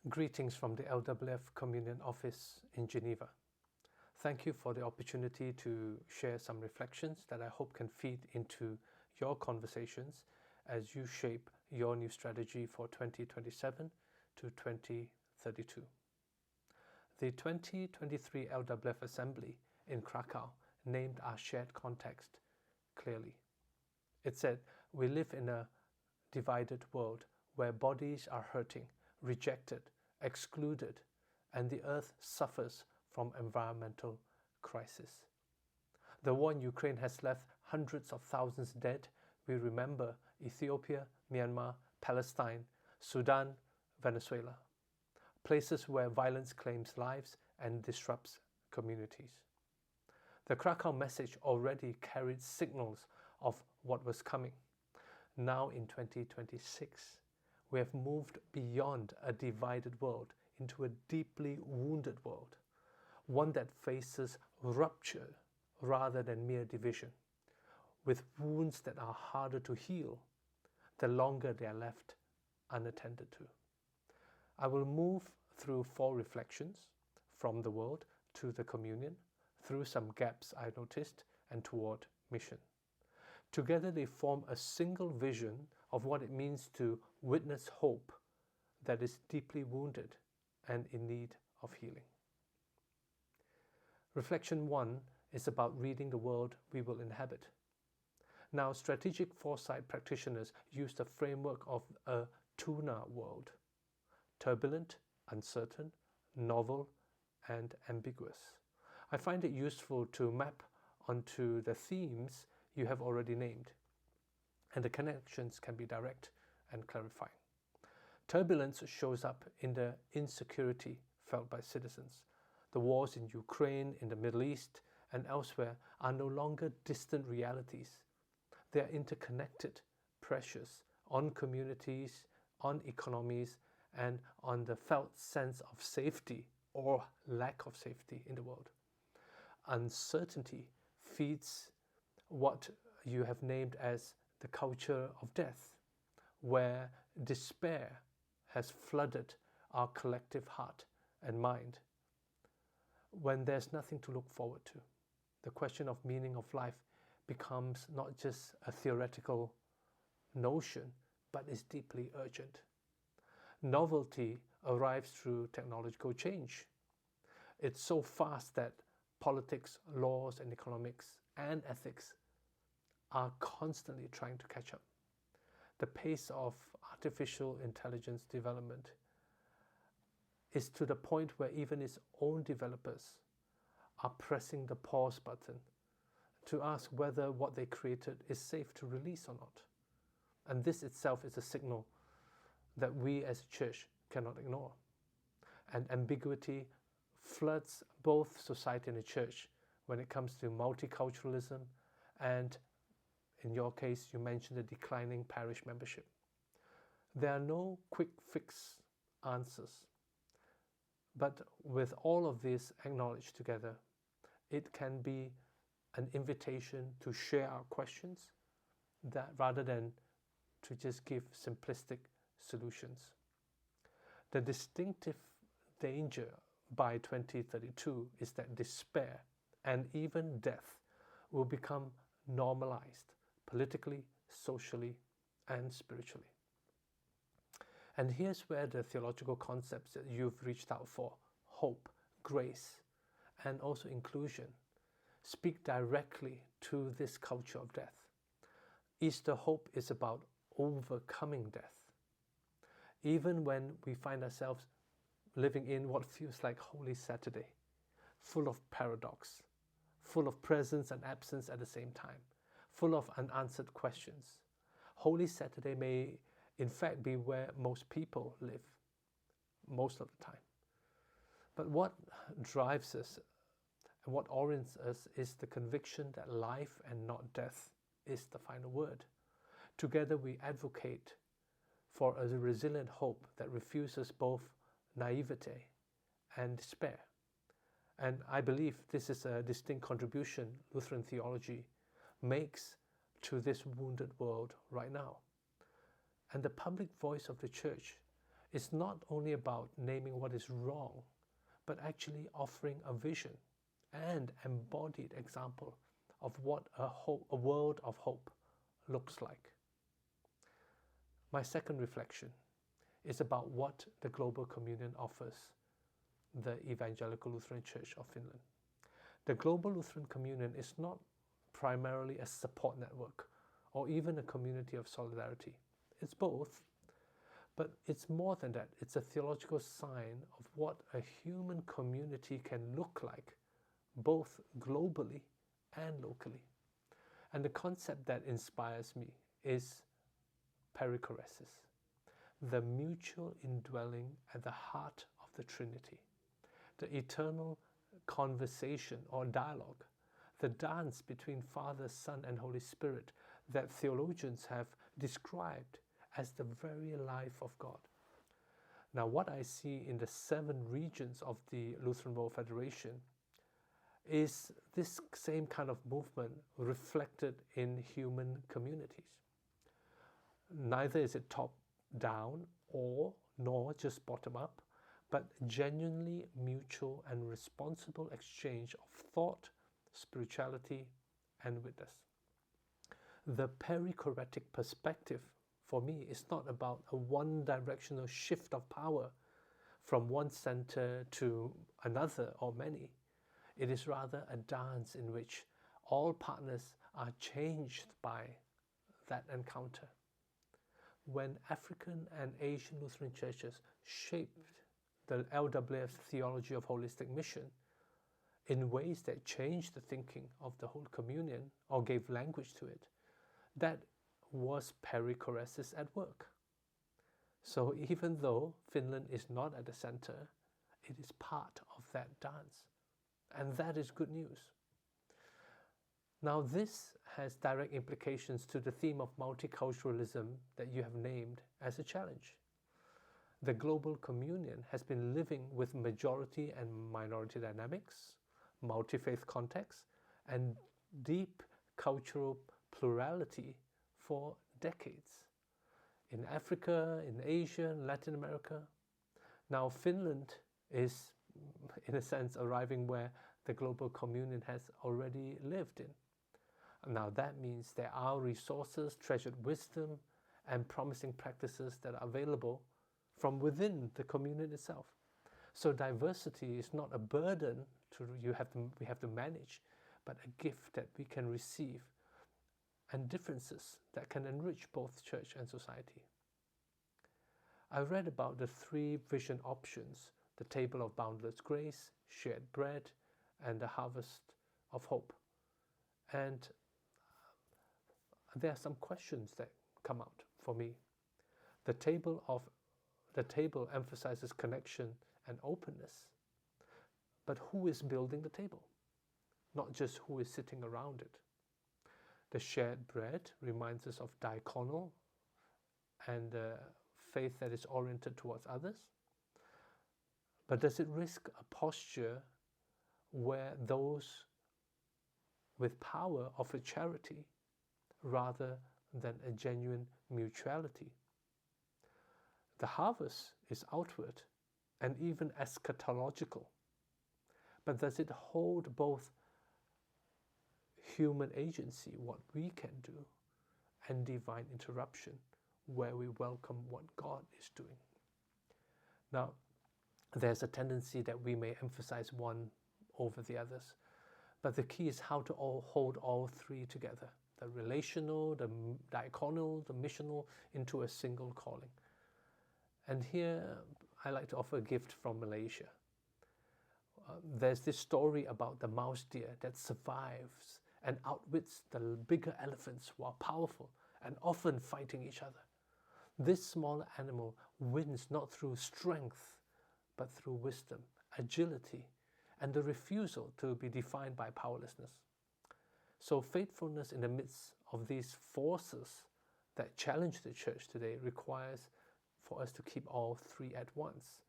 Greetings from the LWF Communion Office in Geneva. Thank you for the opportunity to share some reflections that I hope can feed into your conversations as you shape your new strategy for 2027 to 2032. The 2023 LWF Assembly in Krakow named our shared context clearly. It said, "We live in a divided world where bodies are hurting, rejected, excluded, and the earth suffers from environmental crisis." The war in Ukraine has left hundreds of thousands dead. We remember Ethiopia, Myanmar, Palestine, Sudan, Venezuela, places where violence claims lives and disrupts communities. The Krakow message already carried signals of what was coming. Now in 2026, we have moved beyond a divided world into a deeply wounded world, one that faces rupture rather than mere division, with wounds that are harder to heal the longer they are left unattended to. I will move through 4 reflections from the world to the communion, through some gaps I noticed, and toward mission. Together they form a single vision of what it means to witness hope that is deeply wounded and in need of healing. Reflection 1 is about reading the world we will inhabit. Now, strategic foresight practitioners use the framework of a tuna world: turbulent, uncertain, novel, and ambiguous. I find it useful to map onto the themes you have already named, and the connections can be direct and clarifying. Turbulence shows up in the insecurity felt by citizens. The wars in Ukraine, in the Middle East, and elsewhere are no longer distant realities. They are interconnected pressures on communities, on economies, and on the felt sense of safety or lack of safety in the world. Uncertainty feeds what you have named as the culture of death, where despair has flooded our collective heart and mind. When there's nothing to look forward to, the question of meaning of life becomes not just a theoretical notion, but is deeply urgent. Novelty arrives through technological change. It's so fast that politics, laws, and economics and ethics are constantly trying to catch up. The pace of artificial intelligence development is to the point where even its own developers are pressing the pause button to ask whether what they created is safe to release or not. And this itself is a signal that we as a church cannot ignore. And ambiguity floods both society and the church when it comes to multiculturalism, and in your case, you mentioned the declining parish membership. There are no quick fix answers, but with all of this acknowledged together, it can be an invitation to share our questions that rather than to just give simplistic solutions. The distinctive danger by 2032 is that despair and even death will become normalized politically, socially, and spiritually. And here's where the theological concepts that you've reached out for, hope, grace, and also inclusion, speak directly to this culture of death. Easter hope is about overcoming death. Even when we find ourselves living in what feels like Holy Saturday, full of paradox, full of presence and absence at the same time, full of unanswered questions. Holy Saturday may in fact be where most people live, most of the time. But what drives us and what orients us is the conviction that life and not death is the final word. Together we advocate for a resilient hope that refuses both naivete and despair. And I believe this is a distinct contribution Lutheran theology makes to this wounded world right now. And the public voice of the church is not only about naming what is wrong, but actually offering a vision and embodied example of what a world of hope looks like. My second reflection is about what the Global Communion offers the Evangelical Lutheran Church of Finland. The Global Lutheran Communion is not primarily a support network or even a community of solidarity. It's both, but it's more than that. It's a theological sign of what a human community can look like, both globally and locally. And the concept that inspires me is perichoresis, the mutual indwelling at the heart of the Trinity, the eternal conversation or dialogue, the dance between Father, Son, and Holy Spirit that theologians have described as the very life of God. Now, what I see in the 7 regions of the Lutheran World Federation is this same kind of movement reflected in human communities. Neither is it top-down nor just bottom-up, but genuinely mutual and responsible exchange of thought, spirituality, and witness. The perichoretic perspective for me is not about a one-directional shift of power from one center to another or many. It is rather a dance in which all partners are changed by that encounter. When African and Asian Lutheran churches shaped the LWF's theology of holistic mission in ways that changed the thinking of the whole communion or gave language to it, that was perichoresis at work. So even though Finland is not at the center, it is part of that dance. And that is good news. Now this has direct implications to the theme of multiculturalism that you have named as a challenge. The global communion has been living with majority and minority dynamics, multi-faith contexts, and deep cultural plurality for decades. In Africa, in Asia, in Latin America. Now Finland is, in a sense, arriving where the global communion has already lived in. Now that means there are resources, treasured wisdom, and promising practices that are available from within the communion itself. So diversity is not a burden we have to manage, but a gift that we can receive, and differences that can enrich both church and society. I read about the 3 vision options: the table of boundless grace, shared bread, and the harvest of hope. And there are some questions that come out for me. The table emphasizes connection and openness, but who is building the table? Not just who is sitting around it. The shared bread reminds us of diaconal and faith that is oriented towards others. But does it risk a posture where those with power offer charity rather than a genuine mutuality? The harvest is outward and even eschatological, but does it hold both human agency, what we can do, and divine interruption, where we welcome what God is doing? Now, there's a tendency that we may emphasize one over the others, but the key is how to hold all 3 together: the relational, the diaconal, the missional, into a single calling. And here I like to offer a gift from Malaysia. There's this story about the mouse deer that survives and outwits the bigger elephants who are powerful and often fighting each other. This small animal wins not through strength, but through wisdom, agility, and the refusal to be defined by powerlessness. So faithfulness in the midst of these forces that challenge the church today requires for us to keep all 3 at once.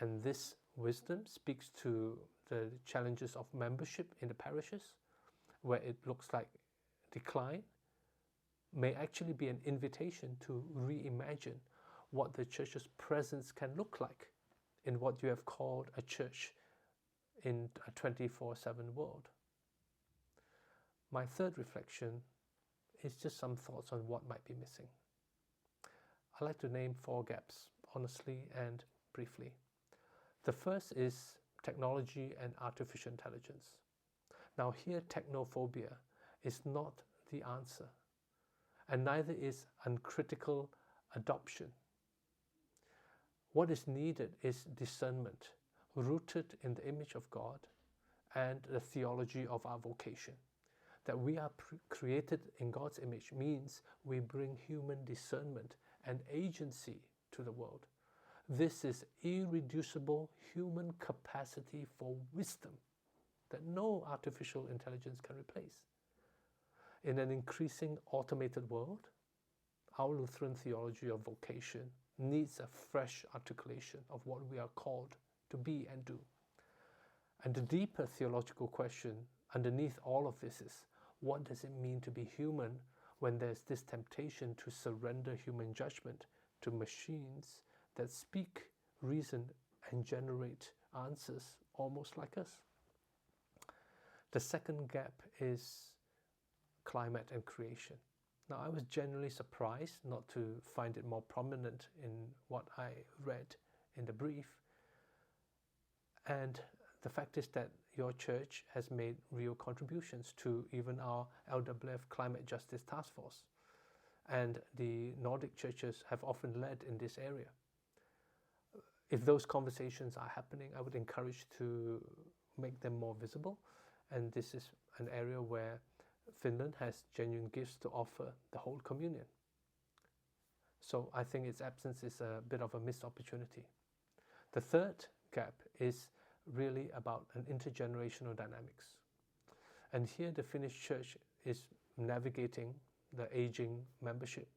And this wisdom speaks to the challenges of membership in the parishes, where it looks like decline, may actually be an invitation to reimagine what the church's presence can look like in what you have called a church in a 24/7 world. My third reflection is just some thoughts on what might be missing. I'd like to name 4 gaps, honestly and briefly. The first is technology and artificial intelligence. Now here, technophobia is not the answer, and neither is uncritical adoption. What is needed is discernment, rooted in the image of God and the theology of our vocation. That we are created in God's image means we bring human discernment and agency to the world. This is irreducible human capacity for wisdom that no artificial intelligence can replace. In an increasing automated world, our Lutheran theology of vocation needs a fresh articulation of what we are called to be and do. And the deeper theological question underneath all of this is, what does it mean to be human when there's this temptation to surrender human judgment to machines that speak, reason, and generate answers almost like us? The second gap is climate and creation. Now, I was genuinely surprised not to find it more prominent in what I read in the brief. And the fact is that your church has made real contributions to even our LWF Climate Justice Task Force. And the Nordic churches have often led in this area. If those conversations are happening, I would encourage to make them more visible. And this is an area where Finland has genuine gifts to offer the whole communion. So I think its absence is a bit of a missed opportunity. The third gap is really about an intergenerational dynamics. And here the Finnish church is navigating the aging membership,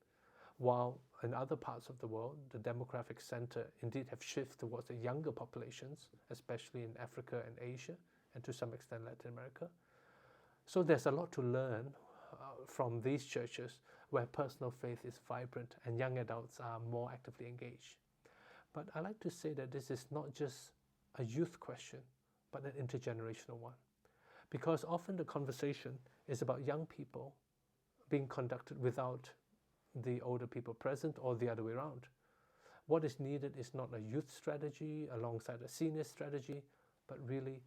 while in other parts of the world, the demographic center indeed have shifted towards the younger populations, especially in Africa and Asia, and to some extent Latin America. So there's a lot to learn from these churches where personal faith is vibrant and young adults are more actively engaged. But I like to say that this is not just a youth question, but an intergenerational one. Because often the conversation is about young people being conducted without the older people present or the other way around. What is needed is not a youth strategy alongside a senior strategy, but really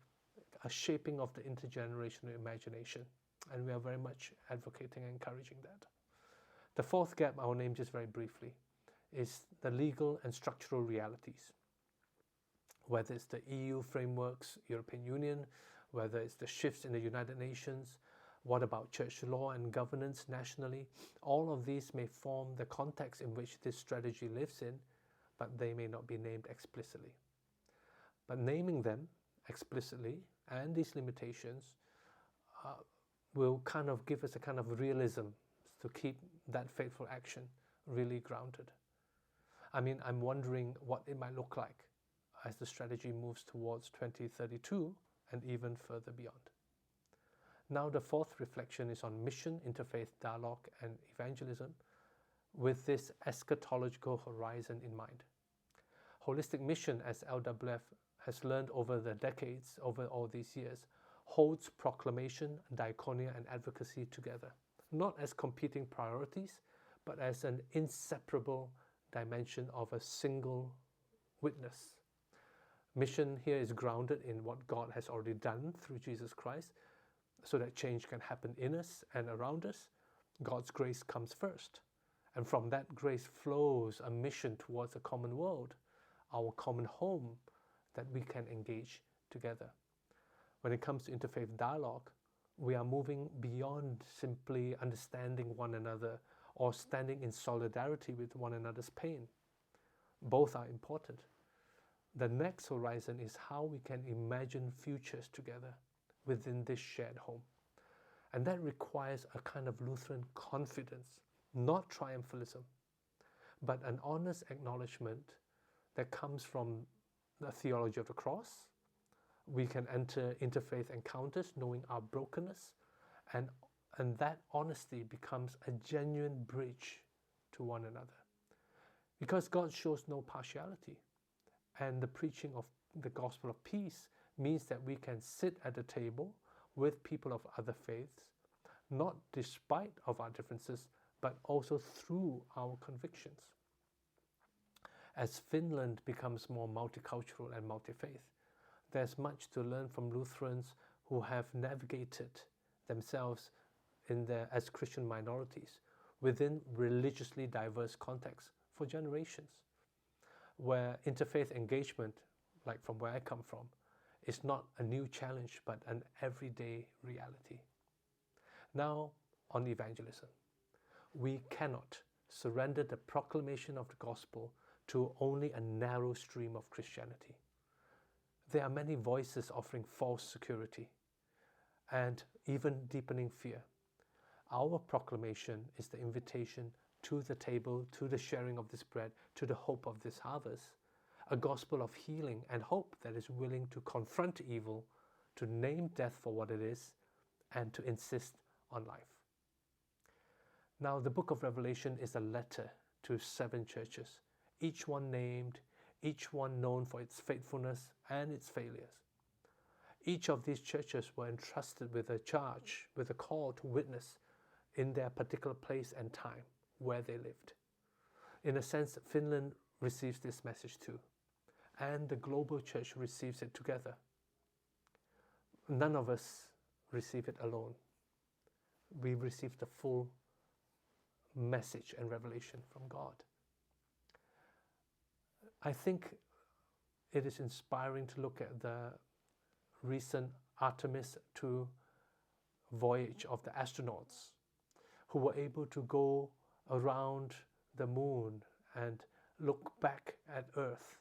a shaping of the intergenerational imagination. And we are very much advocating and encouraging that. The fourth gap I will name just very briefly is the legal and structural realities. Whether it's the EU frameworks, European Union, whether it's the shifts in the United Nations, what about church law and governance nationally, all of these may form the context in which this strategy lives in, but they may not be named explicitly. But naming them explicitly and these limitations will kind of give us a kind of realism to keep that faithful action really grounded. I mean, I'm wondering what it might look like as the strategy moves towards 2032 and even further beyond. Now the fourth reflection is on mission, interfaith dialogue and evangelism with this eschatological horizon in mind. Holistic mission, as LWF has learned over the decades, over all these years, holds proclamation, diaconia and advocacy together, not as competing priorities, but as an inseparable dimension of a single witness. Mission here is grounded in what God has already done through Jesus Christ, so that change can happen in us and around us. God's grace comes first. And from that grace flows a mission towards a common world, our common home that we can engage together. When it comes to interfaith dialogue, we are moving beyond simply understanding one another or standing in solidarity with one another's pain. Both are important. The next horizon is how we can imagine futures together within this shared home. And that requires a kind of Lutheran confidence, not triumphalism, but an honest acknowledgement that comes from the theology of the cross. We can enter interfaith encounters knowing our brokenness, and that honesty becomes a genuine bridge to one another. Because God shows no partiality, and the preaching of the gospel of peace means that we can sit at the table with people of other faiths, not despite of our differences, but also through our convictions. As Finland becomes more multicultural and multi-faith, there's much to learn from Lutherans who have navigated themselves as Christian minorities within religiously diverse contexts for generations, where interfaith engagement, like from where I come from, is not a new challenge but an everyday reality. Now, on evangelism, we cannot surrender the proclamation of the gospel to only a narrow stream of Christianity. There are many voices offering false security and even deepening fear. Our proclamation is the invitation to the table, to the sharing of this bread, to the hope of this harvest, a gospel of healing and hope that is willing to confront evil, to name death for what it is, and to insist on life. Now, the book of Revelation is a letter to 7 churches, each one named, each one known for its faithfulness and its failures. Each of these churches were entrusted with a charge, with a call to witness in their particular place and time where they lived. In a sense, Finland receives this message too, and the global church receives it together. None of us receive it alone. We receive the full message and revelation from God. I think it is inspiring to look at the recent Artemis 2 voyage of the astronauts who were able to go around the moon and look back at Earth.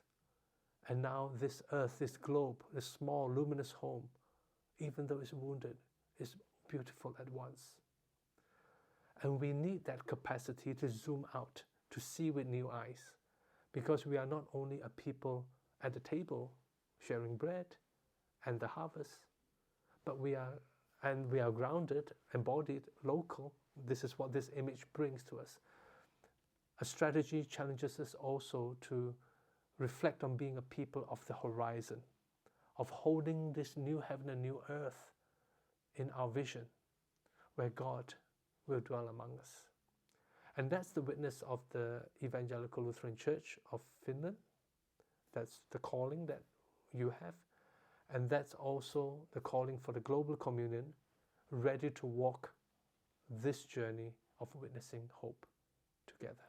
And now this Earth, this globe, this small luminous home, even though it's wounded, is beautiful at once. And we need that capacity to zoom out, to see with new eyes, because we are not only a people at the table sharing bread and the harvest, but we are grounded, embodied, local. This is what this image brings to us. A strategy challenges us also to reflect on being a people of the horizon, of holding this new heaven and new earth in our vision, where God will dwell among us. And that's the witness of the Evangelical Lutheran Church of Finland. That's the calling that you have. And that's also the calling for the global communion, ready to walk this journey of witnessing hope together.